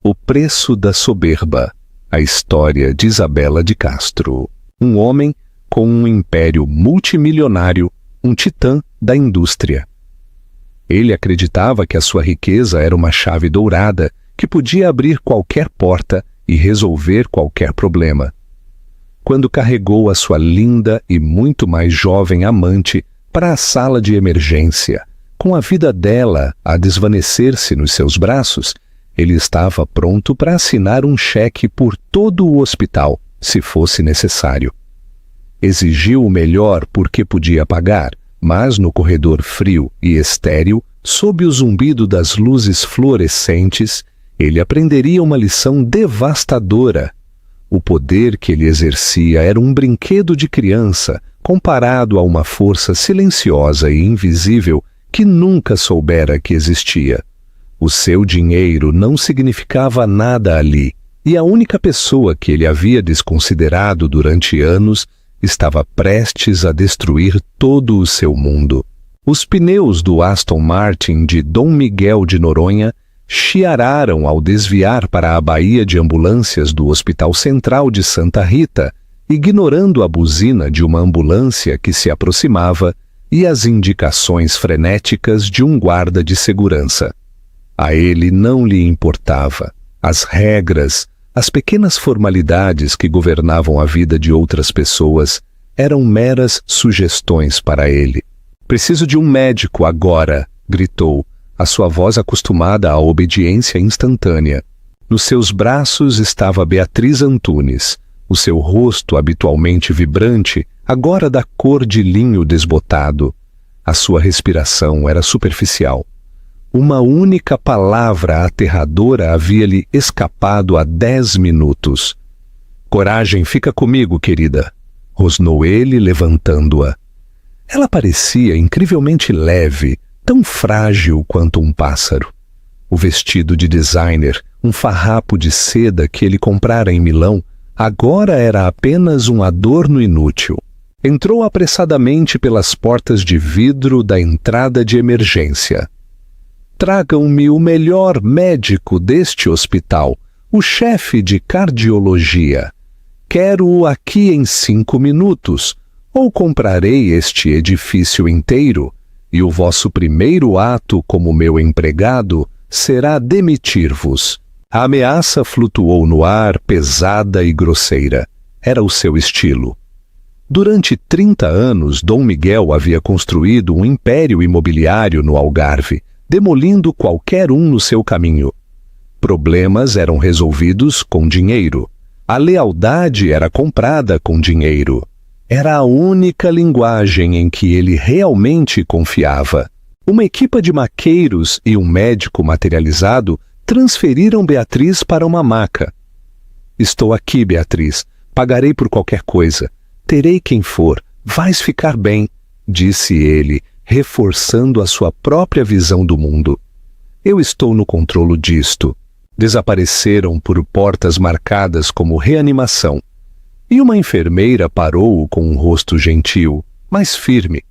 O preço da soberba. A história de Isabela de Castro. Um homem com um império multimilionário, um titã da indústria. Ele acreditava que a sua riqueza era uma chave dourada que podia abrir qualquer porta e resolver qualquer problema. Quando carregou a sua linda e muito mais jovem amante para a sala de emergência, com a vida dela a desvanecer-se nos seus braços, ele estava pronto para assinar um cheque por todo o hospital, se fosse necessário. Exigiu o melhor porque podia pagar, mas no corredor frio e estéril, sob o zumbido das luzes fluorescentes, ele aprenderia uma lição devastadora. O poder que ele exercia era um brinquedo de criança, comparado a uma força silenciosa e invisível que nunca soubera que existia. O seu dinheiro não significava nada ali, e a única pessoa que ele havia desconsiderado durante anos estava prestes a destruir todo o seu mundo. Os pneus do Aston Martin de Dom Miguel de Noronha chiararam ao desviar para a baía de ambulâncias do Hospital Central de Santa Rita, ignorando a buzina de uma ambulância que se aproximava e as indicações frenéticas de um guarda de segurança. A ele não lhe importava. As regras, as pequenas formalidades que governavam a vida de outras pessoas eram meras sugestões para ele. "Preciso de um médico agora", gritou, a sua voz acostumada à obediência instantânea. Nos seus braços estava Beatriz Antunes, o seu rosto habitualmente vibrante, agora da cor de linho desbotado. A sua respiração era superficial. Uma única palavra aterradora havia-lhe escapado há 10 minutos. "Coragem, fica comigo, querida", rosnou ele, levantando-a. Ela parecia incrivelmente leve, tão frágil quanto um pássaro. O vestido de designer, um farrapo de seda que ele comprara em Milão, agora era apenas um adorno inútil. Entrou apressadamente pelas portas de vidro da entrada de emergência. "Tragam-me o melhor médico deste hospital, o chefe de cardiologia. Quero-o aqui em 5 minutos, ou comprarei este edifício inteiro, e o vosso primeiro ato como meu empregado será demitir-vos." A ameaça flutuou no ar, pesada e grosseira. Era o seu estilo. Durante 30 anos, Dom Miguel havia construído um império imobiliário no Algarve, demolindo qualquer um no seu caminho. Problemas eram resolvidos com dinheiro. A lealdade era comprada com dinheiro. Era a única linguagem em que ele realmente confiava. Uma equipa de maqueiros e um médico materializado transferiram Beatriz para uma maca. "Estou aqui, Beatriz. Pagarei por qualquer coisa. Terei quem for. Vais ficar bem", disse ele, reforçando a sua própria visão do mundo. "Eu estou no controle disto." Desapareceram por portas marcadas como reanimação. E uma enfermeira parou-o com um rosto gentil, mas firme.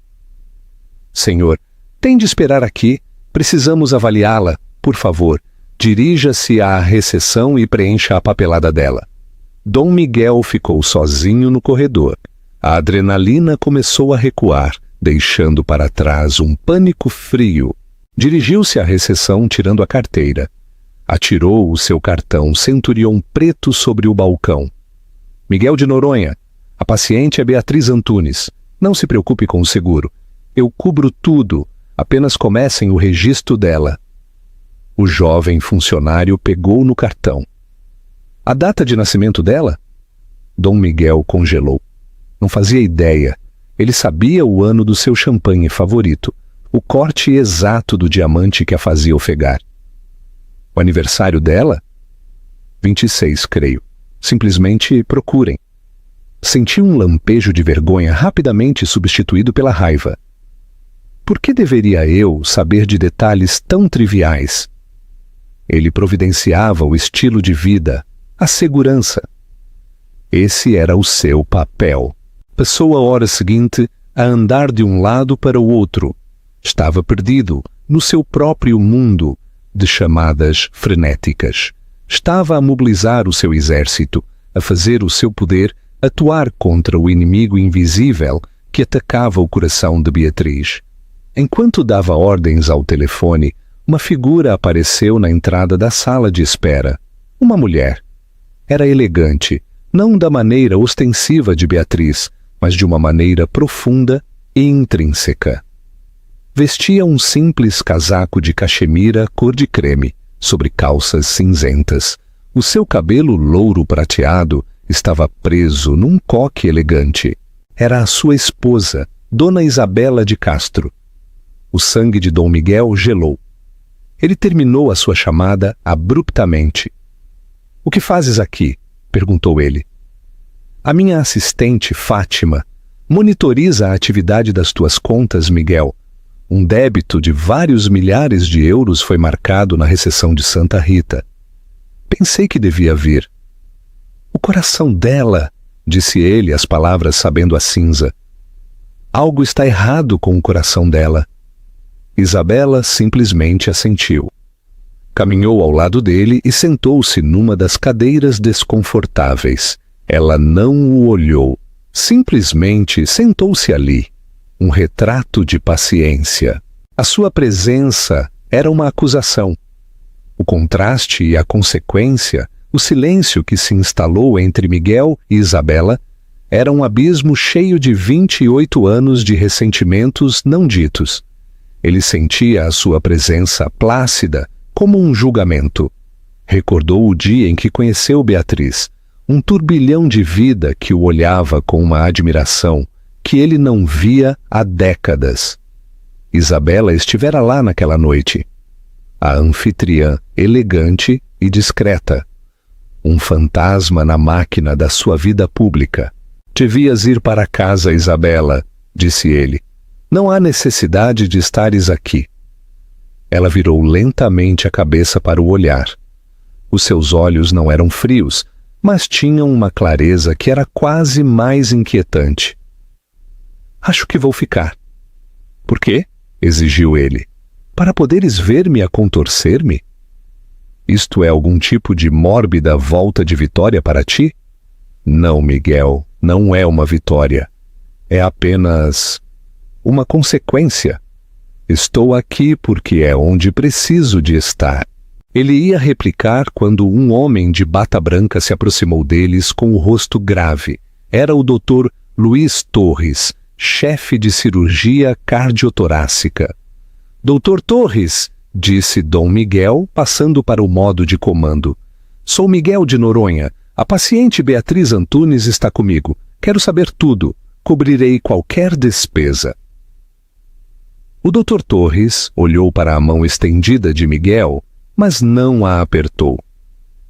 "Senhor, tem de esperar aqui. Precisamos avaliá-la. Por favor, dirija-se à recepção e preencha a papelada dela." Dom Miguel ficou sozinho no corredor. A adrenalina começou a recuar, deixando para trás um pânico frio. Dirigiu-se à recepção tirando a carteira. Atirou o seu cartão Centurion preto sobre o balcão. "Miguel de Noronha, a paciente é Beatriz Antunes. Não se preocupe com o seguro. Eu cubro tudo. Apenas comecem o registro dela." O jovem funcionário pegou no cartão. "A data de nascimento dela?" Dom Miguel congelou. Não fazia ideia. Ele sabia o ano do seu champanhe favorito, o corte exato do diamante que a fazia ofegar. "O aniversário dela?" 26, creio. Simplesmente procurem." Sentiu um lampejo de vergonha rapidamente substituído pela raiva. Por que deveria eu saber de detalhes tão triviais? Ele providenciava o estilo de vida, a segurança. Esse era o seu papel. Passou a hora seguinte a andar de um lado para o outro. Estava perdido no seu próprio mundo de chamadas frenéticas. Estava a mobilizar o seu exército, a fazer o seu poder atuar contra o inimigo invisível que atacava o coração de Beatriz. Enquanto dava ordens ao telefone, uma figura apareceu na entrada da sala de espera. Uma mulher. Era elegante, não da maneira ostensiva de Beatriz, mas de uma maneira profunda e intrínseca. Vestia um simples casaco de cachemira cor de creme, sobre calças cinzentas. O seu cabelo louro prateado estava preso num coque elegante. Era a sua esposa, Dona Isabela de Castro. O sangue de Dom Miguel gelou. Ele terminou a sua chamada abruptamente. "O que fazes aqui?" perguntou ele. "A minha assistente, Fátima, monitoriza a atividade das tuas contas, Miguel. Um débito de vários milhares de euros foi marcado na recepção de Santa Rita. Pensei que devia vir." "O coração dela", disse ele, as palavras sabendo a cinza. "Algo está errado com o coração dela." Isabela simplesmente assentiu. Caminhou ao lado dele e sentou-se numa das cadeiras desconfortáveis. Ela não o olhou. Simplesmente sentou-se ali. Um retrato de paciência. A sua presença era uma acusação. O contraste e a consequência, o silêncio que se instalou entre Miguel e Isabela, era um abismo cheio de 28 anos de ressentimentos não ditos. Ele sentia a sua presença plácida, como um julgamento. Recordou o dia em que conheceu Beatriz, um turbilhão de vida que o olhava com uma admiração que ele não via há décadas. Isabela estivera lá naquela noite. A anfitriã, elegante e discreta. Um fantasma na máquina da sua vida pública. "Devias ir para casa, Isabela", disse ele. "Não há necessidade de estares aqui." Ela virou lentamente a cabeça para o olhar. Os seus olhos não eram frios, mas tinham uma clareza que era quase mais inquietante. "Acho que vou ficar." "Por quê?" exigiu ele. "Para poderes ver-me a contorcer-me?" "Isto é algum tipo de mórbida volta de vitória para ti?" "Não, Miguel, não é uma vitória. É apenas uma consequência. Estou aqui porque é onde preciso de estar." Ele ia replicar quando um homem de bata branca se aproximou deles com o rosto grave. Era o Dr. Luiz Torres, chefe de cirurgia cardiotorácica. "Dr. Torres", disse Dom Miguel, passando para o modo de comando. "Sou Miguel de Noronha. A paciente Beatriz Antunes está comigo. Quero saber tudo. Cobrirei qualquer despesa." O Dr. Torres olhou para a mão estendida de Miguel, mas não a apertou.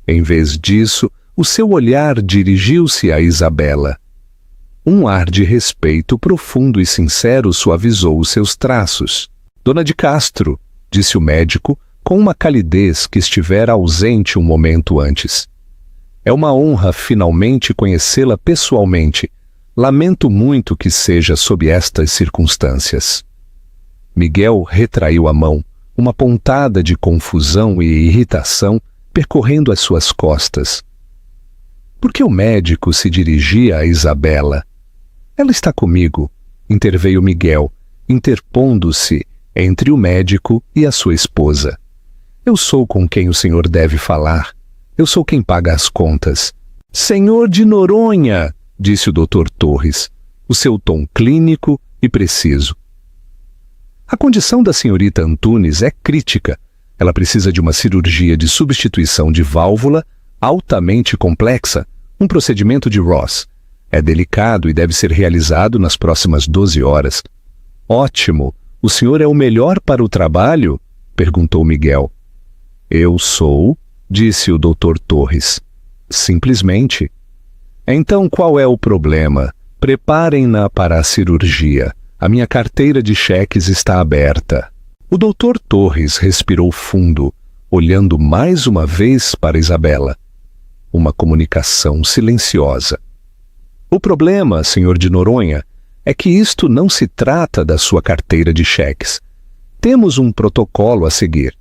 Em vez disso, o seu olhar dirigiu-se a Isabela. Um ar de respeito profundo e sincero suavizou os seus traços. "Dona de Castro", disse o médico, com uma calidez que estivera ausente um momento antes. "É uma honra finalmente conhecê-la pessoalmente. Lamento muito que seja sob estas circunstâncias." Miguel retraiu a mão, uma pontada de confusão e irritação percorrendo as suas costas. Por que o médico se dirigia a Isabela? "Ela está comigo", interveio Miguel, interpondo-se entre o médico e a sua esposa. "Eu sou com quem o senhor deve falar. Eu sou quem paga as contas." "Senhor de Noronha", disse o Dr. Torres, o seu tom clínico e preciso. "A condição da senhorita Antunes é crítica. Ela precisa de uma cirurgia de substituição de válvula altamente complexa, um procedimento de Ross. É delicado e deve ser realizado nas próximas 12 horas. "Ótimo! O senhor é o melhor para o trabalho?" perguntou Miguel. "Eu sou", disse o Dr. Torres. "Simplesmente." "Então qual é o problema? Preparem-na para a cirurgia. A minha carteira de cheques está aberta." O Dr. Torres respirou fundo, olhando mais uma vez para Isabela. Uma comunicação silenciosa. "O problema, senhor de Noronha, é que isto não se trata da sua carteira de cheques. Temos um protocolo a seguir.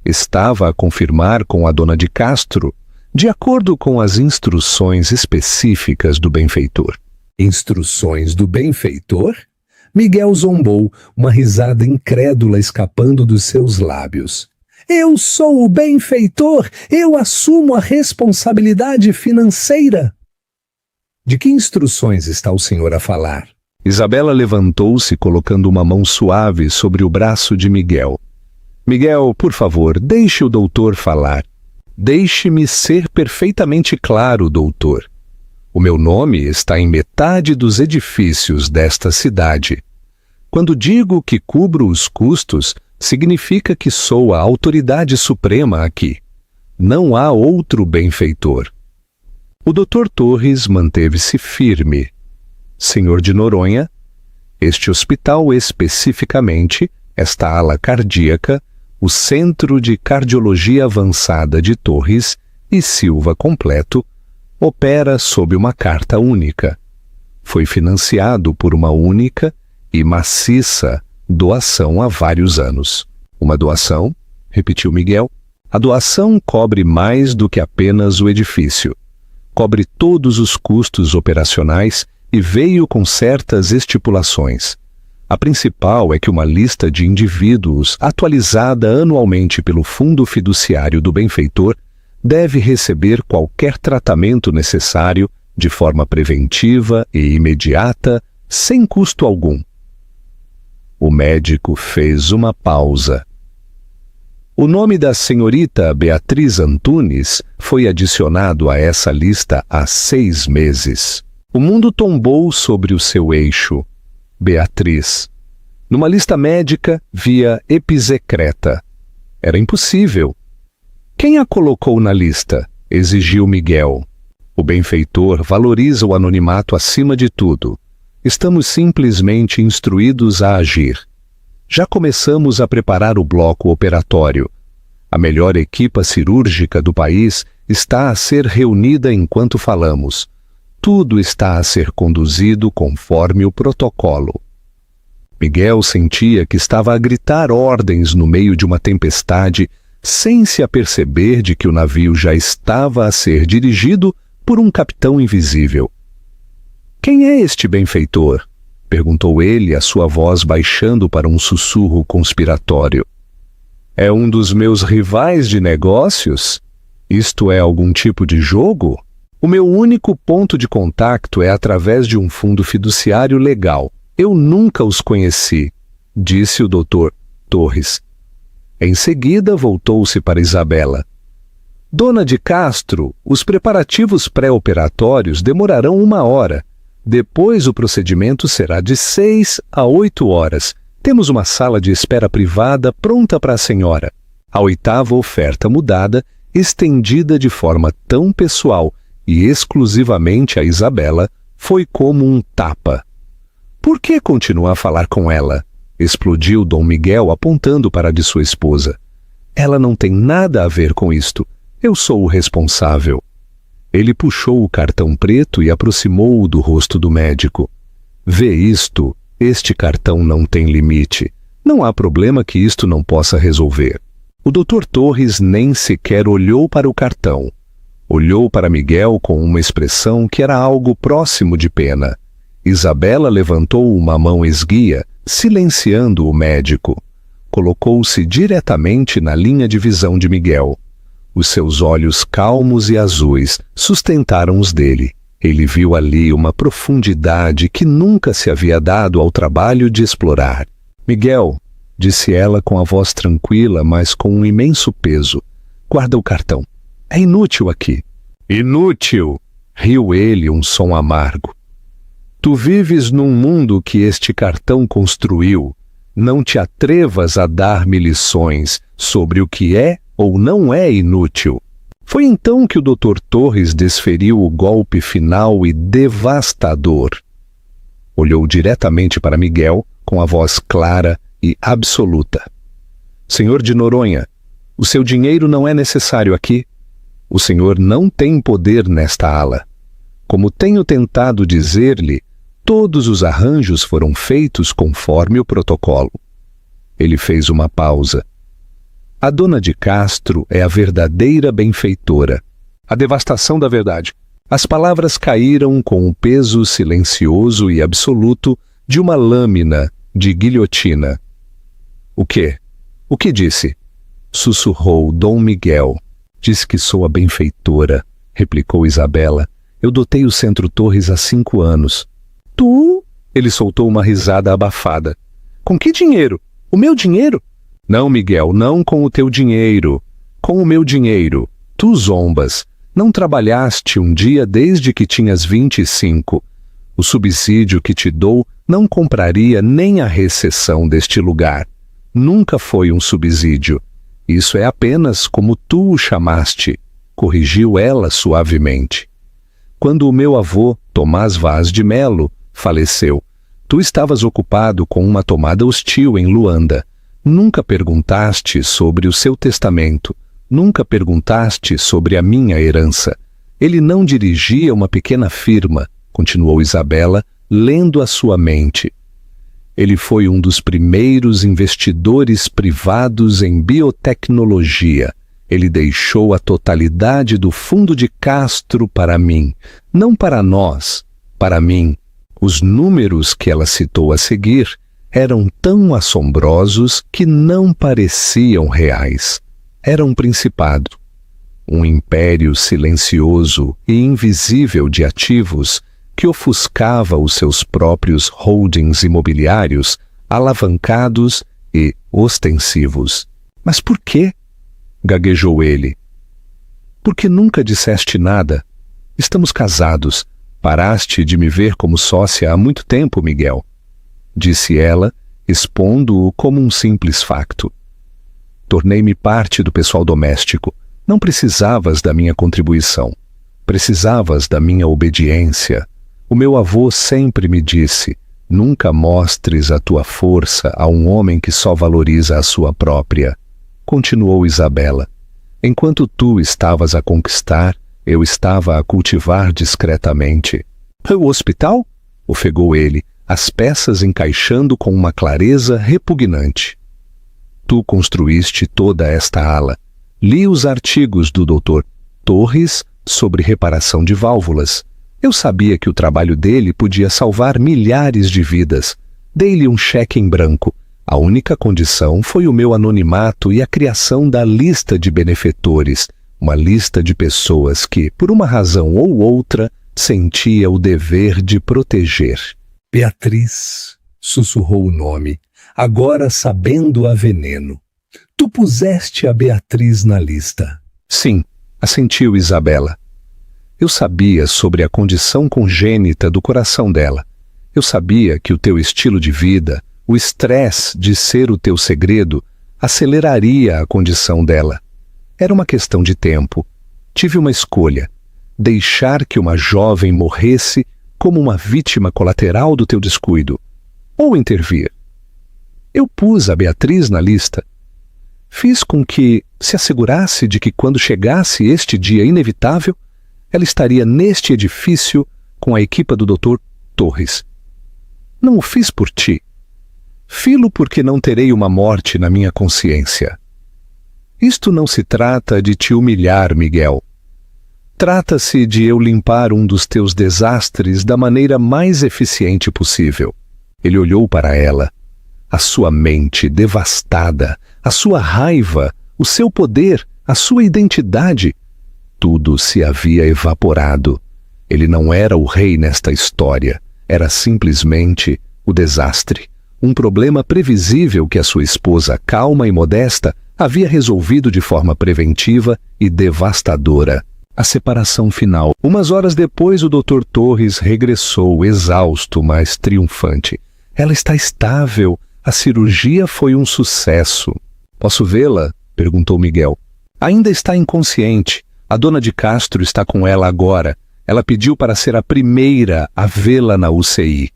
Estava a confirmar com a Dona de Castro de acordo com as instruções específicas do benfeitor. Instruções do benfeitor? Miguel zombou, uma risada incrédula escapando dos seus lábios. Eu sou o benfeitor! Eu assumo a responsabilidade financeira! De que instruções está o senhor a falar? Isabela levantou-se, colocando uma mão suave sobre o braço de Miguel. Miguel, por favor, deixe o doutor falar. Deixe-me ser perfeitamente claro, doutor. O meu nome está em metade dos edifícios desta cidade. Quando digo que cubro os custos, significa que sou a autoridade suprema aqui. Não há outro benfeitor. O Dr. Torres manteve-se firme. Senhor de Noronha, este hospital especificamente, esta ala cardíaca, o Centro de Cardiologia Avançada de Torres e Silva Completo, opera sob uma carta única. Foi financiado por uma única e maciça doação há vários anos. Uma doação? Repetiu Miguel. A doação cobre mais do que apenas o edifício. Cobre todos os custos operacionais e veio com certas estipulações. A principal é que uma lista de indivíduos, atualizada anualmente pelo Fundo Fiduciário do Benfeitor, deve receber qualquer tratamento necessário de forma preventiva e imediata, sem custo algum. O médico fez uma pausa. O nome da senhorita Beatriz Antunes foi adicionado a essa lista há 6 meses. O mundo tombou sobre o seu eixo. Beatriz. Numa lista médica, via epizecreta. Era impossível. Quem a colocou na lista? Exigiu Miguel. O benfeitor valoriza o anonimato acima de tudo. Estamos simplesmente instruídos a agir. Já começamos a preparar o bloco operatório. A melhor equipa cirúrgica do país está a ser reunida enquanto falamos. Tudo está a ser conduzido conforme o protocolo. Miguel sentia que estava a gritar ordens no meio de uma tempestade, sem se aperceber de que o navio já estava a ser dirigido por um capitão invisível. Quem é este benfeitor? Perguntou ele, a sua voz baixando para um sussurro conspiratório. É um dos meus rivais de negócios? Isto é algum tipo de jogo? O meu único ponto de contato é através de um fundo fiduciário legal. Eu nunca os conheci, disse o Dr. Torres. Em seguida, voltou-se para Isabela. Dona de Castro, os preparativos pré-operatórios demorarão 1 hora. Depois o procedimento será de 6 a 8 horas. Temos uma sala de espera privada pronta para a senhora. A 8ª oferta mudada, estendida de forma tão pessoal e exclusivamente a Isabela, foi como um tapa. Por que continua a falar com ela? Explodiu Dom Miguel apontando para a de sua esposa. Ela não tem nada a ver com isto. Eu sou o responsável. Ele puxou o cartão preto e aproximou-o do rosto do médico. Vê isto, este cartão não tem limite. Não há problema que isto não possa resolver. O Dr. Torres nem sequer olhou para o cartão. Olhou para Miguel com uma expressão que era algo próximo de pena. Isabela levantou uma mão esguia, silenciando o médico. Colocou-se diretamente na linha de visão de Miguel. Os seus olhos calmos e azuis sustentaram os dele. Ele viu ali uma profundidade que nunca se havia dado ao trabalho de explorar. Miguel, disse ela com a voz tranquila, mas com um imenso peso, guarda o cartão. É inútil aqui. Inútil! Riu ele, um som amargo. Tu vives num mundo que este cartão construiu. Não te atrevas a dar-me lições sobre o que é ou não é inútil. Foi então que o Dr. Torres desferiu o golpe final e devastador. Olhou diretamente para Miguel com a voz clara e absoluta. Senhor de Noronha, o seu dinheiro não é necessário aqui. O senhor não tem poder nesta ala. Como tenho tentado dizer-lhe, todos os arranjos foram feitos conforme o protocolo. Ele fez uma pausa. A dona de Castro é a verdadeira benfeitora. A devastação da verdade. As palavras caíram com o peso silencioso e absoluto de uma lâmina de guilhotina. O quê? O que disse? Sussurrou Dom Miguel. Diz que sou a benfeitora, replicou Isabela. Eu dotei o Centro Torres há 5 anos. Tu? Ele soltou uma risada abafada. Com que dinheiro? O meu dinheiro? Não, Miguel, não com o teu dinheiro. Com o meu dinheiro. Tu zombas. Não trabalhaste um dia desde que tinhas 25. O subsídio que te dou não compraria nem a recessão deste lugar. Nunca foi um subsídio. Isso é apenas como tu o chamaste, corrigiu ela suavemente. Quando o meu avô, Tomás Vaz de Melo, faleceu, tu estavas ocupado com uma tomada hostil em Luanda. Nunca perguntaste sobre o seu testamento. Nunca perguntaste sobre a minha herança. Ele não dirigia uma pequena firma, continuou Isabela, lendo a sua mente. Ele foi um dos primeiros investidores privados em biotecnologia. Ele deixou a totalidade do fundo de Castro para mim, não para nós, para mim. Os números que ela citou a seguir eram tão assombrosos que não pareciam reais. Era um principado, um império silencioso e invisível de ativos que ofuscava os seus próprios holdings imobiliários alavancados e ostensivos. Mas por quê? Gaguejou ele. Porque nunca disseste nada. Estamos casados. Paraste de me ver como sócia há muito tempo, Miguel. Disse ela, expondo-o como um simples facto. Tornei-me parte do pessoal doméstico. Não precisavas da minha contribuição. Precisavas da minha obediência. O meu avô sempre me disse, nunca mostres a tua força a um homem que só valoriza a sua própria. Continuou Isabela. Enquanto tu estavas a conquistar, eu estava a cultivar discretamente. O hospital? Ofegou ele, as peças encaixando com uma clareza repugnante. Tu construíste toda esta ala. Li os artigos do Dr. Torres sobre reparação de válvulas. Eu sabia que o trabalho dele podia salvar milhares de vidas. Dei-lhe um cheque em branco. A única condição foi o meu anonimato e a criação da lista de benefetores, uma lista de pessoas que, por uma razão ou outra, sentia o dever de proteger. Beatriz, sussurrou o nome, agora sabendo a veneno. Tu puseste a Beatriz na lista. Sim, assentiu Isabela. Eu sabia sobre a condição congênita do coração dela. Eu sabia que o teu estilo de vida, o estresse de ser o teu segredo, aceleraria a condição dela. Era uma questão de tempo. Tive uma escolha: deixar que uma jovem morresse como uma vítima colateral do teu descuido, ou intervir. Eu pus a Beatriz na lista. Fiz com que se assegurasse de que quando chegasse este dia inevitável, ela estaria neste edifício com a equipa do Dr. Torres. Não o fiz por ti. Filo porque não terei uma morte na minha consciência. Isto não se trata de te humilhar, Miguel. Trata-se de eu limpar um dos teus desastres da maneira mais eficiente possível. Ele olhou para ela. A sua mente devastada, a sua raiva, o seu poder, a sua identidade, tudo se havia evaporado. Ele não era o rei nesta história, era simplesmente o desastre. Um problema previsível que a sua esposa, calma e modesta, havia resolvido de forma preventiva e devastadora. A separação final. Umas horas depois, o Dr. Torres regressou, exausto, mas triunfante. Ela está estável. A cirurgia foi um sucesso. Posso vê-la? Perguntou Miguel. Ainda está inconsciente. A dona de Castro está com ela agora. Ela pediu para ser a primeira a vê-la na UCI.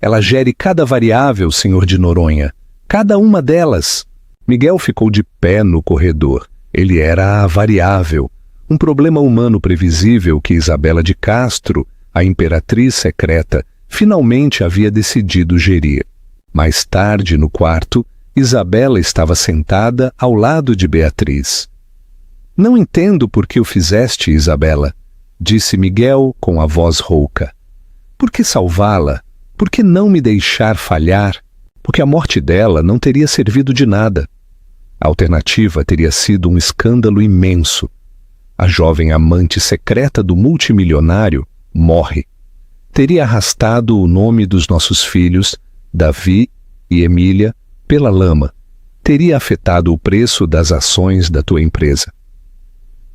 Ela gere cada variável, senhor de Noronha. Cada uma delas. Miguel ficou de pé no corredor. Ele era a variável. Um problema humano previsível que Isabela de Castro, a imperatriz secreta, finalmente havia decidido gerir. Mais tarde, no quarto, Isabela estava sentada ao lado de Beatriz. Não entendo por que o fizeste, Isabela, disse Miguel com a voz rouca. Por que salvá-la? Por que não me deixar falhar? Porque a morte dela não teria servido de nada. A alternativa teria sido um escândalo imenso. A jovem amante secreta do multimilionário morre. Teria arrastado o nome dos nossos filhos, Davi e Emília, pela lama. Teria afetado o preço das ações da tua empresa.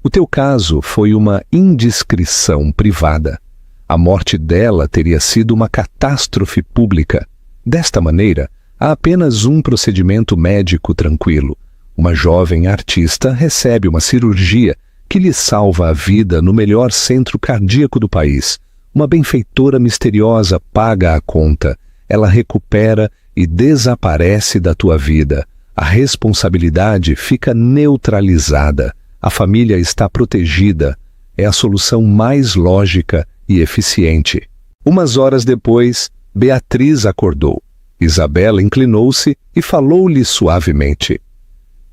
O teu caso foi uma indiscrição privada. A morte dela teria sido uma catástrofe pública. Desta maneira, há apenas um procedimento médico tranquilo. Uma jovem artista recebe uma cirurgia que lhe salva a vida no melhor centro cardíaco do país. Uma benfeitora misteriosa paga a conta. Ela recupera e desaparece da tua vida. A responsabilidade fica neutralizada. A família está protegida. É a solução mais lógica e eficiente. Umas horas depois, Beatriz acordou. Isabela inclinou-se e falou-lhe suavemente.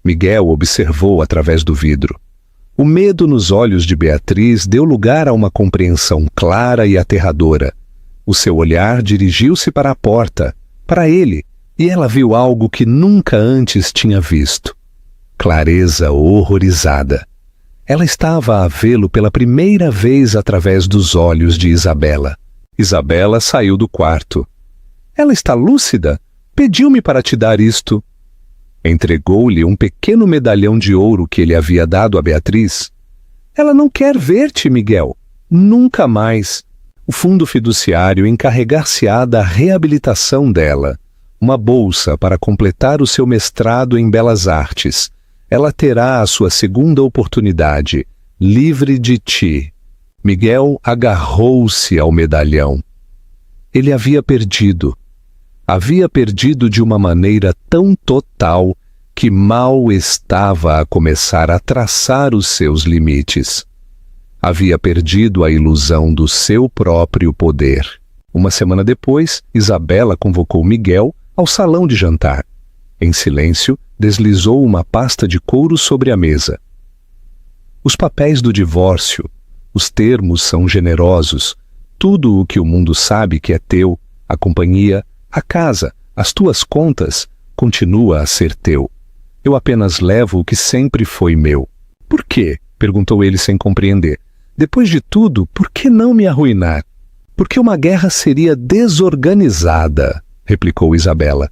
Miguel observou através do vidro. O medo nos olhos de Beatriz deu lugar a uma compreensão clara e aterradora. O seu olhar dirigiu-se para a porta, para ele, e ela viu algo que nunca antes tinha visto. Clareza horrorizada. Ela estava a vê-lo pela primeira vez através dos olhos de Isabela. Isabela saiu do quarto. Ela está lúcida? Pediu-me para te dar isto. Entregou-lhe um pequeno medalhão de ouro que ele havia dado a Beatriz. Ela não quer ver-te, Miguel. Nunca mais. O fundo fiduciário encarregar-se-á da reabilitação dela. Uma bolsa para completar o seu mestrado em Belas Artes. Ela terá a sua segunda oportunidade, livre de ti. Miguel agarrou-se ao medalhão. Ele havia perdido. Havia perdido de uma maneira tão total que mal estava a começar a traçar os seus limites. Havia perdido a ilusão do seu próprio poder. Uma semana depois, Isabela convocou Miguel ao salão de jantar. Em silêncio, deslizou uma pasta de couro sobre a mesa. Os papéis do divórcio, os termos são generosos, tudo o que o mundo sabe que é teu, a companhia, a casa, as tuas contas, continua a ser teu. Eu apenas levo o que sempre foi meu. Por quê? Perguntou ele sem compreender. Depois de tudo, por que não me arruinar? Porque uma guerra seria desorganizada, replicou Isabela.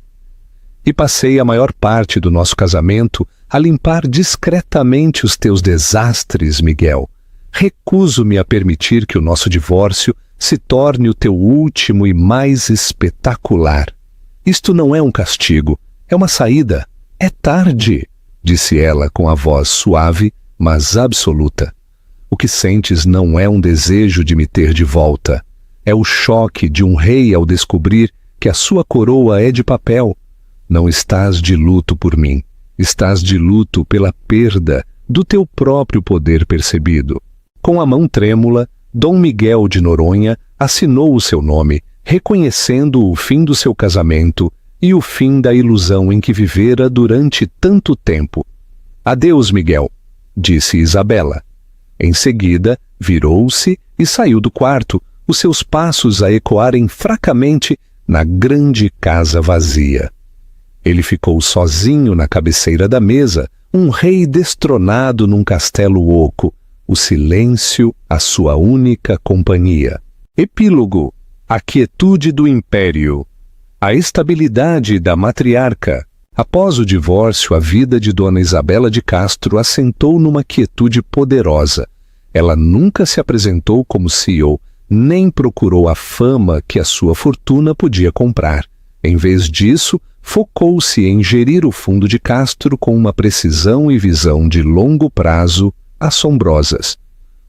E passei a maior parte do nosso casamento a limpar discretamente os teus desastres, Miguel. Recuso-me a permitir que o nosso divórcio se torne o teu último e mais espetacular. Isto não é um castigo, é uma saída. É tarde, disse ela com a voz suave, mas absoluta. O que sentes não é um desejo de me ter de volta. É o choque de um rei ao descobrir que a sua coroa é de papel. Não estás de luto por mim. Estás de luto pela perda do teu próprio poder percebido. Com a mão trêmula, Dom Miguel de Noronha assinou o seu nome, reconhecendo o fim do seu casamento e o fim da ilusão em que vivera durante tanto tempo. Adeus, Miguel, disse Isabela. Em seguida, virou-se e saiu do quarto, os seus passos a ecoarem fracamente na grande casa vazia. Ele ficou sozinho na cabeceira da mesa, um rei destronado num castelo oco, o silêncio, a sua única companhia. Epílogo: a quietude do império. A estabilidade da matriarca. Após o divórcio, a vida de Dona Isabela de Castro assentou numa quietude poderosa. Ela nunca se apresentou como CEO, nem procurou a fama que a sua fortuna podia comprar. Em vez disso, focou-se em gerir o fundo de Castro com uma precisão e visão de longo prazo assombrosas.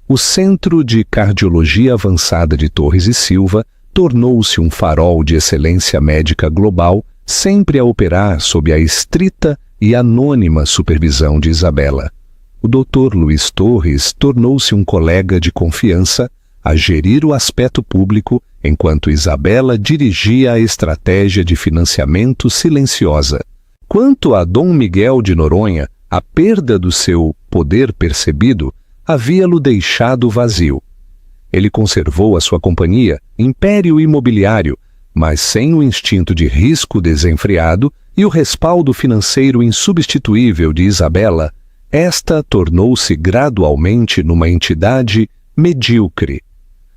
O Centro de Cardiologia Avançada de Torres e Silva tornou-se um farol de excelência médica global, sempre a operar sob a estrita e anônima supervisão de Isabela. O Dr. Luiz Torres tornou-se um colega de confiança a gerir o aspecto público, enquanto Isabela dirigia a estratégia de financiamento silenciosa. Quanto a Dom Miguel de Noronha, a perda do seu poder percebido havia-lo deixado vazio. Ele conservou a sua companhia, império imobiliário, mas sem o instinto de risco desenfreado e o respaldo financeiro insubstituível de Isabela, esta tornou-se gradualmente numa entidade medíocre.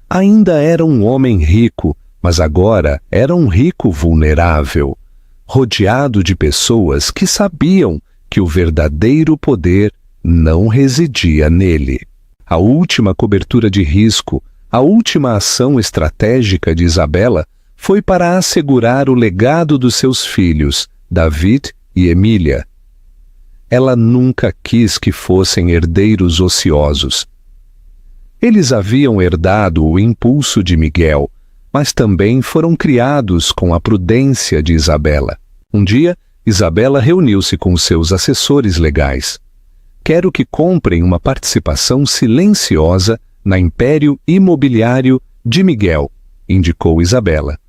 Ainda era um homem rico, mas agora era um rico vulnerável, rodeado de pessoas que sabiam que o verdadeiro poder não residia nele. A última cobertura de risco, a última ação estratégica de Isabela foi para assegurar o legado dos seus filhos, David e Emília. Ela nunca quis que fossem herdeiros ociosos. Eles haviam herdado o impulso de Miguel, mas também foram criados com a prudência de Isabela. Um dia, Isabela reuniu-se com seus assessores legais. Quero que comprem uma participação silenciosa na Império Imobiliário de Miguel, indicou Isabela.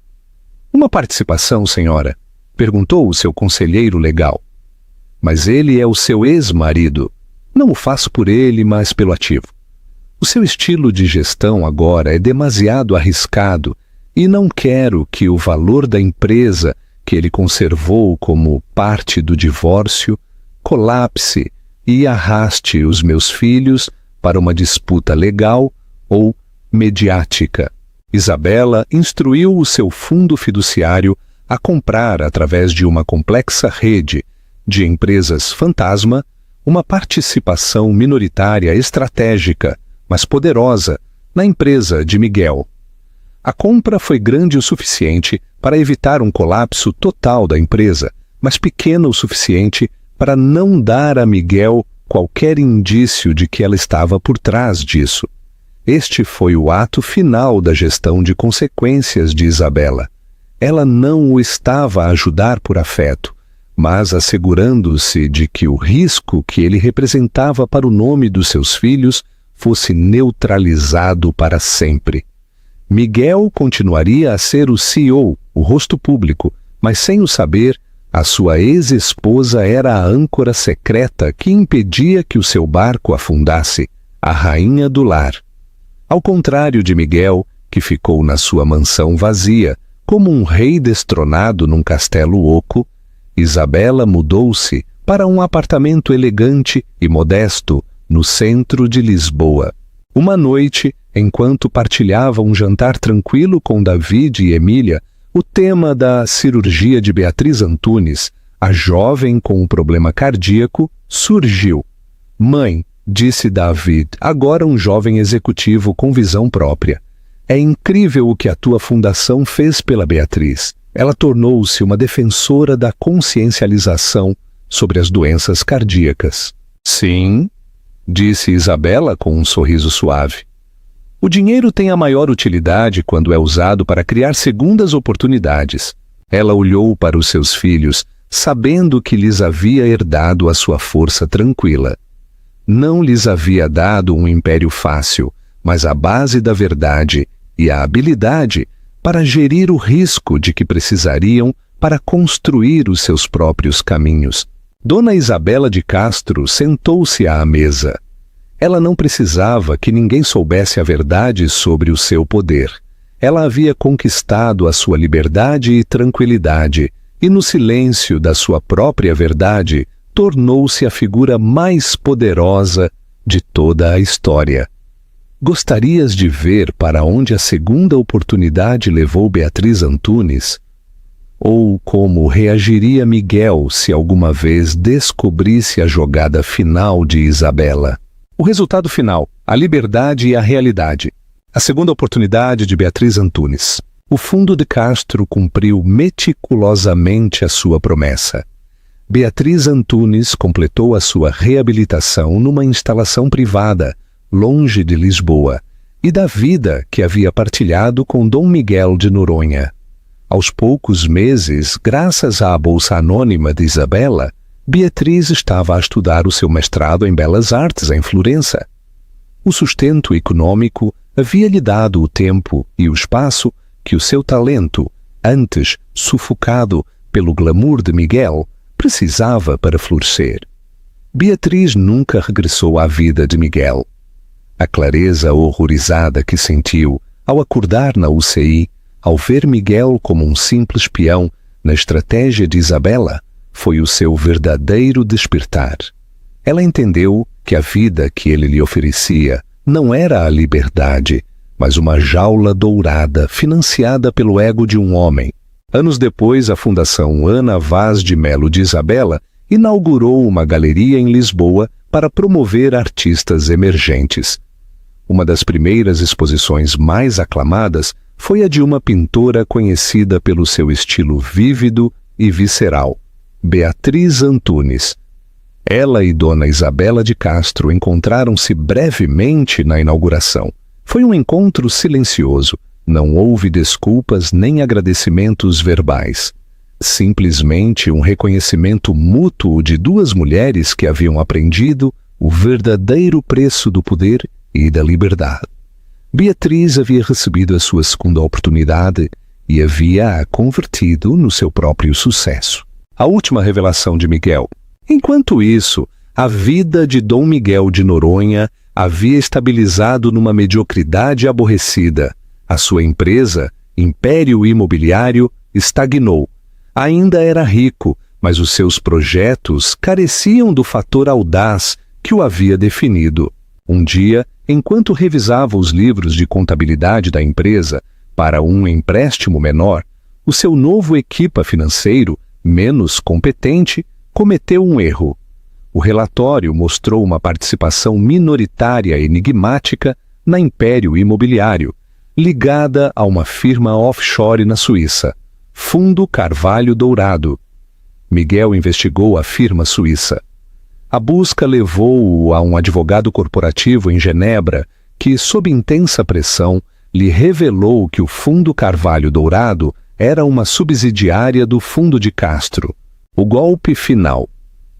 Uma participação, senhora? Perguntou o seu conselheiro legal. Mas ele é o seu ex-marido. Não o faço por ele, mas pelo ativo. O seu estilo de gestão agora é demasiado arriscado e não quero que o valor da empresa que ele conservou como parte do divórcio colapse e arraste os meus filhos para uma disputa legal ou mediática. Isabela instruiu o seu fundo fiduciário a comprar, através de uma complexa rede de empresas fantasma, uma participação minoritária estratégica, mas poderosa, na empresa de Miguel. A compra foi grande o suficiente para evitar um colapso total da empresa, mas pequena o suficiente para não dar a Miguel qualquer indício de que ela estava por trás disso. Este foi o ato final da gestão de consequências de Isabela. Ela não o estava a ajudar por afeto, mas assegurando-se de que o risco que ele representava para o nome dos seus filhos fosse neutralizado para sempre. Miguel continuaria a ser o CEO, o rosto público, mas sem o saber, a sua ex-esposa era a âncora secreta que impedia que o seu barco afundasse, a rainha do lar. Ao contrário de Miguel, que ficou na sua mansão vazia, como um rei destronado num castelo oco, Isabela mudou-se para um apartamento elegante e modesto no centro de Lisboa. Uma noite, enquanto partilhava um jantar tranquilo com David e Emília, o tema da cirurgia de Beatriz Antunes, a jovem com um problema cardíaco, surgiu. Mãe, disse David, agora um jovem executivo com visão própria. É incrível o que a tua fundação fez pela Beatriz. Ela tornou-se uma defensora da consciencialização sobre as doenças cardíacas. Sim, disse Isabela com um sorriso suave. O dinheiro tem a maior utilidade quando é usado para criar segundas oportunidades. Ela olhou para os seus filhos, sabendo que lhes havia herdado a sua força tranquila. Não lhes havia dado um império fácil, mas a base da verdade e a habilidade para gerir o risco de que precisariam para construir os seus próprios caminhos. Dona Isabela de Castro sentou-se à mesa. Ela não precisava que ninguém soubesse a verdade sobre o seu poder. Ela havia conquistado a sua liberdade e tranquilidade, e no silêncio da sua própria verdade, tornou-se a figura mais poderosa de toda a história. Gostarias de ver para onde a segunda oportunidade levou Beatriz Antunes? Ou como reagiria Miguel se alguma vez descobrisse a jogada final de Isabela? O resultado final, a liberdade e a realidade. A segunda oportunidade de Beatriz Antunes. O Fundo de Castro cumpriu meticulosamente a sua promessa. Beatriz Antunes completou a sua reabilitação numa instalação privada, longe de Lisboa, e da vida que havia partilhado com Dom Miguel de Noronha. Aos poucos meses, graças à Bolsa Anônima de Isabela, Beatriz estava a estudar o seu mestrado em Belas Artes em Florença. O sustento econômico havia-lhe dado o tempo e o espaço que o seu talento, antes sufocado pelo glamour de Miguel, precisava para florescer. Beatriz nunca regressou à vida de Miguel. A clareza horrorizada que sentiu ao acordar na UCI, ao ver Miguel como um simples peão na estratégia de Isabela, foi o seu verdadeiro despertar. Ela entendeu que a vida que ele lhe oferecia não era a liberdade, mas uma jaula dourada financiada pelo ego de um homem. Anos depois, a Fundação Ana Vaz de Melo de Isabela inaugurou uma galeria em Lisboa para promover artistas emergentes. Uma das primeiras exposições mais aclamadas foi a de uma pintora conhecida pelo seu estilo vívido e visceral, Beatriz Antunes. Ela e Dona Isabela de Castro encontraram-se brevemente na inauguração. Foi um encontro silencioso, não houve desculpas nem agradecimentos verbais. Simplesmente um reconhecimento mútuo de duas mulheres que haviam aprendido o verdadeiro preço do poder e da liberdade. Beatriz havia recebido a sua segunda oportunidade e havia-a convertido no seu próprio sucesso. A última revelação de Miguel. Enquanto isso, a vida de Dom Miguel de Noronha havia estabilizado numa mediocridade aborrecida. A sua empresa, Império Imobiliário, estagnou. Ainda era rico, mas os seus projetos careciam do fator audaz que o havia definido. Um dia, enquanto revisava os livros de contabilidade da empresa para um empréstimo menor, o seu novo equipa financeiro, menos competente, cometeu um erro. O relatório mostrou uma participação minoritária enigmática na Império Imobiliário, ligada a uma firma offshore na Suíça, Fundo Carvalho Dourado. Miguel investigou a firma suíça. A busca levou-o a um advogado corporativo em Genebra que, sob intensa pressão, lhe revelou que o Fundo Carvalho Dourado era uma subsidiária do Fundo de Castro. O golpe final.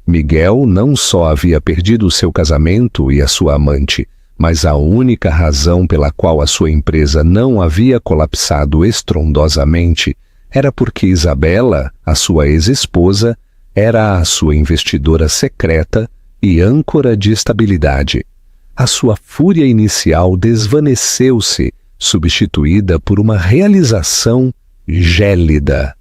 Miguel não só havia perdido o seu casamento e a sua amante, mas a única razão pela qual a sua empresa não havia colapsado estrondosamente era porque Isabela, a sua ex-esposa, era a sua investidora secreta e âncora de estabilidade. A sua fúria inicial desvaneceu-se, substituída por uma realização gélida.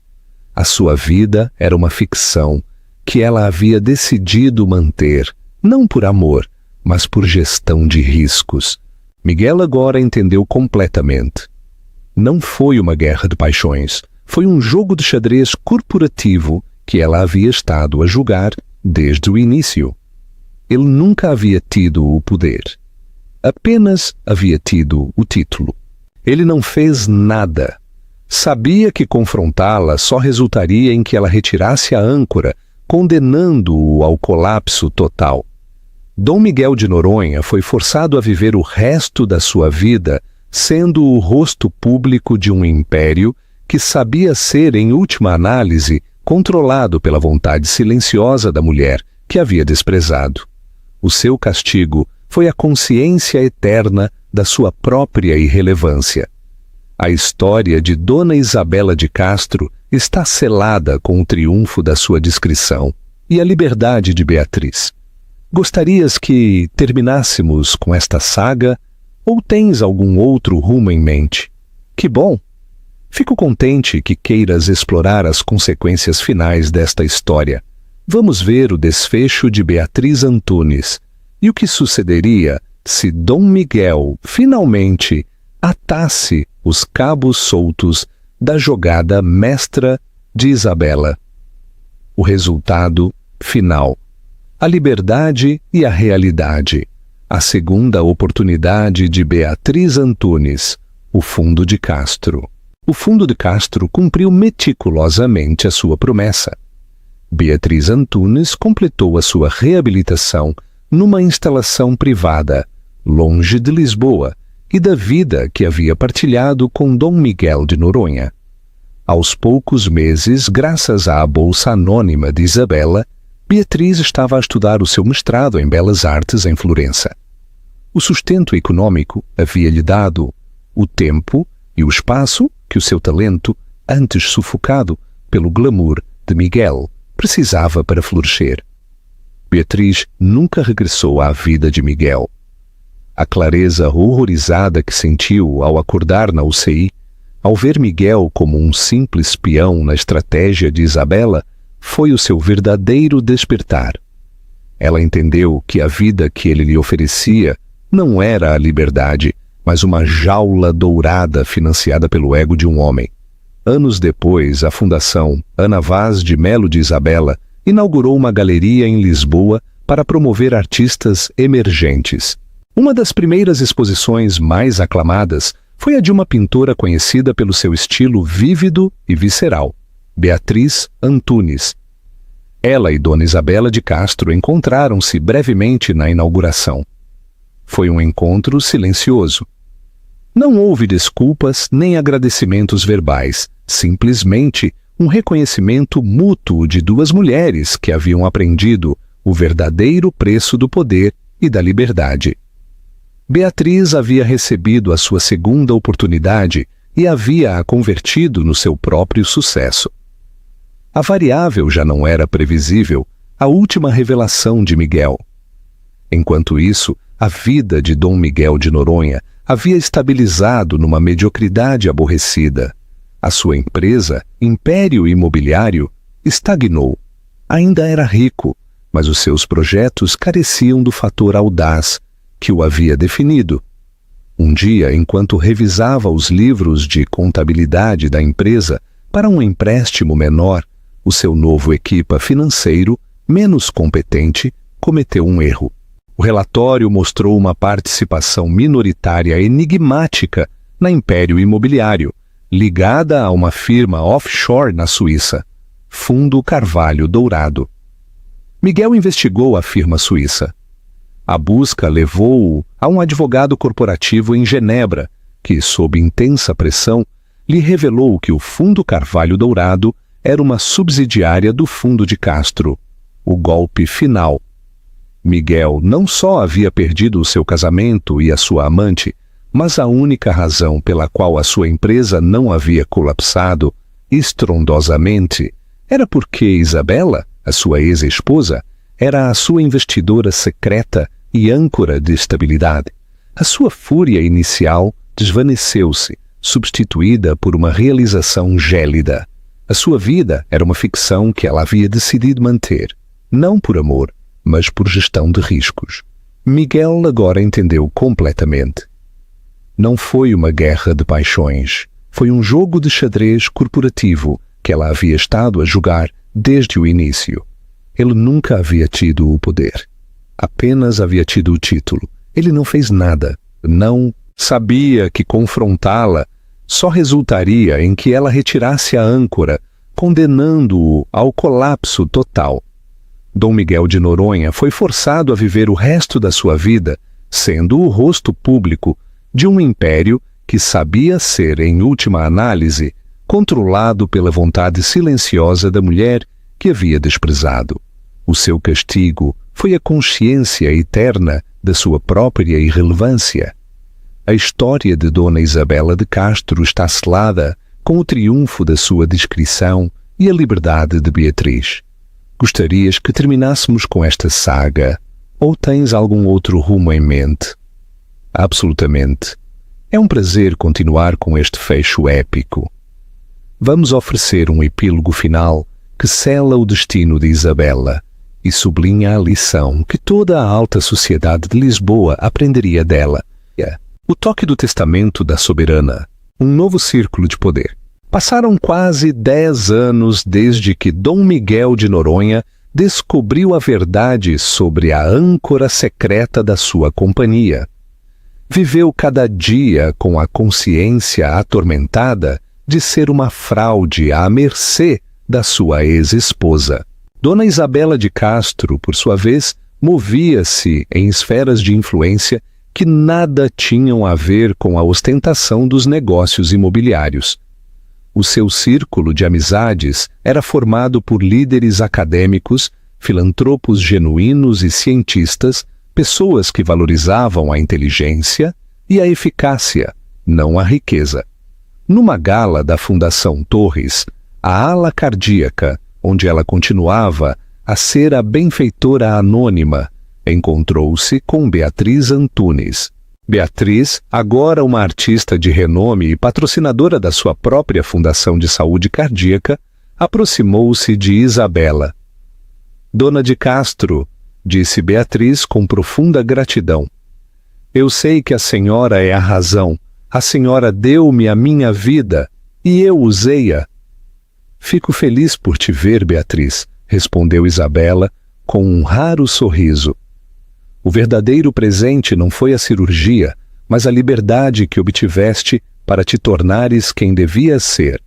A sua vida era uma ficção que ela havia decidido manter, não por amor, mas por gestão de riscos. Miguel agora entendeu completamente. Não foi uma guerra de paixões, foi um jogo de xadrez corporativo que ela havia estado a jogar desde o início. Ele nunca havia tido o poder. Apenas havia tido o título. Ele não fez nada. Sabia que confrontá-la só resultaria em que ela retirasse a âncora, condenando-o ao colapso total. Dom Miguel de Noronha foi forçado a viver o resto da sua vida sendo o rosto público de um império que sabia ser, em última análise, controlado pela vontade silenciosa da mulher que havia desprezado. O seu castigo foi a consciência eterna da sua própria irrelevância. A história de Dona Isabela de Castro está selada com o triunfo da sua discrição e a liberdade de Beatriz. Gostarias que terminássemos com esta saga ou tens algum outro rumo em mente? Que bom! Fico contente que queiras explorar as consequências finais desta história. Vamos ver o desfecho de Beatriz Antunes e o que sucederia se Dom Miguel finalmente atasse os cabos soltos da jogada mestra de Isabela. O resultado final. A liberdade e a realidade. A segunda oportunidade de Beatriz Antunes, o Fundo de Castro. O Fundo de Castro cumpriu meticulosamente a sua promessa. Beatriz Antunes completou a sua reabilitação numa instalação privada, longe de Lisboa e da vida que havia partilhado com Dom Miguel de Noronha. Aos poucos meses, graças à Bolsa Anônima de Isabela, Beatriz estava a estudar o seu mestrado em Belas Artes em Florença. O sustento econômico havia-lhe dado o tempo e o espaço que o seu talento, antes sufocado pelo glamour de Miguel, precisava para florescer. Beatriz nunca regressou à vida de Miguel. A clareza horrorizada que sentiu ao acordar na UCI, ao ver Miguel como um simples peão na estratégia de Isabela, foi o seu verdadeiro despertar. Ela entendeu que a vida que ele lhe oferecia não era a liberdade, mas uma jaula dourada financiada pelo ego de um homem. Anos depois, a Fundação Ana Vaz de Melo de Isabela inaugurou uma galeria em Lisboa para promover artistas emergentes. Uma das primeiras exposições mais aclamadas foi a de uma pintora conhecida pelo seu estilo vívido e visceral, Beatriz Antunes. Ela e Dona Isabela de Castro encontraram-se brevemente na inauguração. Foi um encontro silencioso. Não houve desculpas nem agradecimentos verbais, simplesmente um reconhecimento mútuo de duas mulheres que haviam aprendido o verdadeiro preço do poder e da liberdade. Beatriz havia recebido a sua segunda oportunidade e havia-a convertido no seu próprio sucesso. A variável já não era previsível, a última revelação de Miguel. Enquanto isso, a vida de Dom Miguel de Noronha havia estabilizado numa mediocridade aborrecida. A sua empresa, Império Imobiliário, estagnou. Ainda era rico, mas os seus projetos careciam do fator audaz que o havia definido. Um dia, enquanto revisava os livros de contabilidade da empresa para um empréstimo menor, o seu novo equipa financeiro, menos competente, cometeu um erro. O relatório mostrou uma participação minoritária enigmática na Império Imobiliário, ligada a uma firma offshore na Suíça, Fundo Carvalho Dourado. Miguel investigou a firma suíça. A busca levou-o a um advogado corporativo em Genebra, que, sob intensa pressão, lhe revelou que o Fundo Carvalho Dourado era uma subsidiária do Fundo de Castro, o golpe final. Miguel não só havia perdido o seu casamento e a sua amante, mas a única razão pela qual a sua empresa não havia colapsado estrondosamente era porque Isabela, a sua ex-esposa, era a sua investidora secreta e âncora de estabilidade. A sua fúria inicial desvaneceu-se, substituída por uma realização gélida. A sua vida era uma ficção que ela havia decidido manter, não por amor, mas por gestão de riscos. Miguel agora entendeu completamente. Não foi uma guerra de paixões, foi um jogo de xadrez corporativo que ela havia estado a jogar desde o início. Ele nunca havia tido o poder. Apenas havia tido o título. Ele não fez nada. Não sabia que confrontá-la só resultaria em que ela retirasse a âncora, condenando-o ao colapso total. Dom Miguel de Noronha foi forçado a viver o resto da sua vida sendo o rosto público de um império que sabia ser, em última análise, controlado pela vontade silenciosa da mulher que havia desprezado. O seu castigo foi a consciência eterna da sua própria irrelevância. A história de Dona Isabela de Castro está selada com o triunfo da sua discrição e a liberdade de Beatriz. Gostarias que terminássemos com esta saga? Ou tens algum outro rumo em mente? Absolutamente. É um prazer continuar com este fecho épico. Vamos oferecer um epílogo final que sela o destino de Isabela e sublinha a lição que toda a alta sociedade de Lisboa aprenderia dela. O toque do testamento da soberana, um novo círculo de poder. Passaram quase 10 anos desde que Dom Miguel de Noronha descobriu a verdade sobre a âncora secreta da sua companhia. Viveu cada dia com a consciência atormentada de ser uma fraude à mercê da sua ex-esposa. Dona Isabela de Castro, por sua vez, movia-se em esferas de influência que nada tinham a ver com a ostentação dos negócios imobiliários. O seu círculo de amizades era formado por líderes acadêmicos, filantropos genuínos e cientistas, pessoas que valorizavam a inteligência e a eficácia, não a riqueza. Numa gala da Fundação Torres, a ala cardíaca, onde ela continuava a ser a benfeitora anônima, encontrou-se com Beatriz Antunes. Beatriz, agora uma artista de renome e patrocinadora da sua própria Fundação de Saúde Cardíaca, aproximou-se de Isabela. Dona de Castro, disse Beatriz com profunda gratidão, eu sei que a senhora é a razão. A senhora deu-me a minha vida e eu usei-a. Fico feliz por te ver, Beatriz, respondeu Isabela com um raro sorriso. O verdadeiro presente não foi a cirurgia, mas a liberdade que obtiveste para te tornares quem devias ser.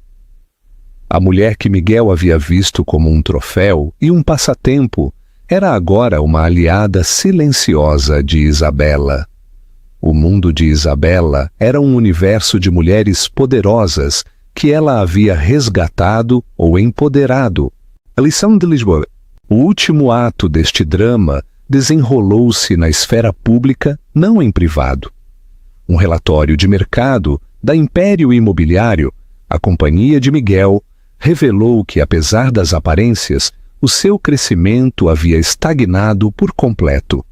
A mulher que Miguel havia visto como um troféu e um passatempo era agora uma aliada silenciosa de Isabela. O mundo de Isabela era um universo de mulheres poderosas que ela havia resgatado ou empoderado. A lição de Lisboa. O último ato deste drama desenrolou-se na esfera pública, não em privado. Um relatório de mercado da Império Imobiliário, a companhia de Miguel, revelou que, apesar das aparências, o seu crescimento havia estagnado por completo.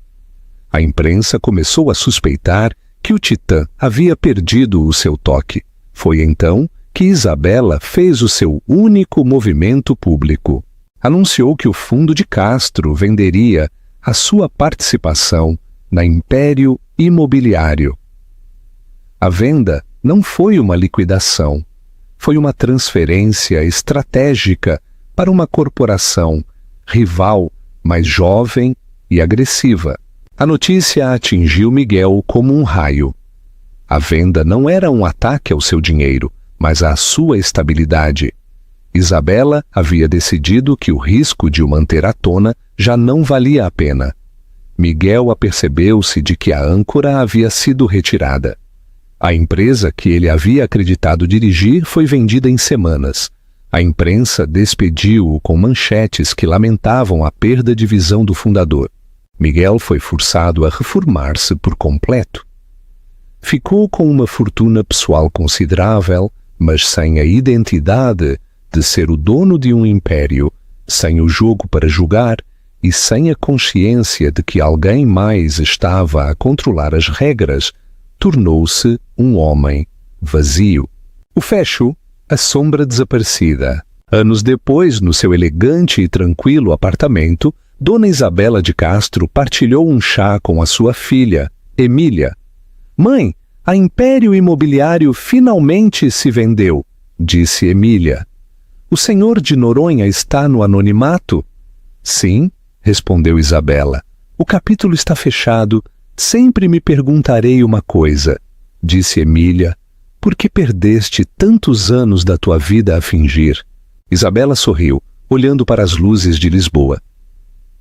A imprensa começou a suspeitar que o Titã havia perdido o seu toque. Foi então que Isabela fez o seu único movimento público. Anunciou que o Fundo de Castro venderia a sua participação na Império Imobiliário. A venda não foi uma liquidação, foi uma transferência estratégica para uma corporação rival, mais jovem e agressiva. A notícia atingiu Miguel como um raio. A venda não era um ataque ao seu dinheiro, mas à sua estabilidade. Isabela havia decidido que o risco de o manter à tona já não valia a pena. Miguel apercebeu-se de que a âncora havia sido retirada. A empresa que ele havia acreditado dirigir foi vendida em semanas. A imprensa despediu-o com manchetes que lamentavam a perda de visão do fundador. Miguel foi forçado a reformar-se por completo. Ficou com uma fortuna pessoal considerável, mas sem a identidade de ser o dono de um império, sem o jogo para jogar e sem a consciência de que alguém mais estava a controlar as regras, tornou-se um homem vazio. O fecho, a sombra desaparecida. Anos depois, no seu elegante e tranquilo apartamento, Dona Isabela de Castro partilhou um chá com a sua filha, Emília. Mãe, a Império Imobiliário finalmente se vendeu, disse Emília. O senhor de Noronha está no anonimato? Sim, respondeu Isabela. O capítulo está fechado. Sempre me perguntarei uma coisa, disse Emília. Por que perdeste tantos anos da tua vida a fingir? Isabela sorriu, olhando para as luzes de Lisboa.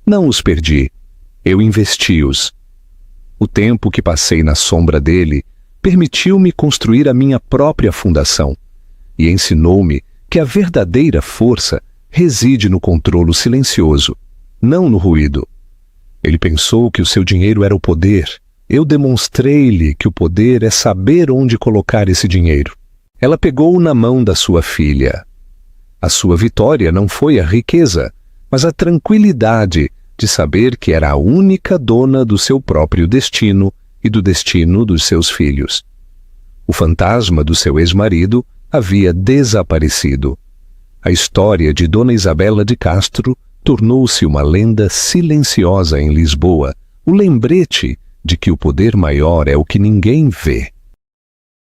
Não os perdi. Eu investi-os. O tempo que passei na sombra dele permitiu-me construir a minha própria fundação e ensinou-me que a verdadeira força reside no controlo silencioso, não no ruído. Ele pensou que o seu dinheiro era o poder. Eu demonstrei-lhe que o poder é saber onde colocar esse dinheiro. Ela pegou na mão da sua filha. A sua vitória não foi a riqueza, mas a tranquilidade de saber que era a única dona do seu próprio destino e do destino dos seus filhos. O fantasma do seu ex-marido havia desaparecido. A história de Dona Isabela de Castro tornou-se uma lenda silenciosa em Lisboa, o lembrete de que o poder maior é o que ninguém vê.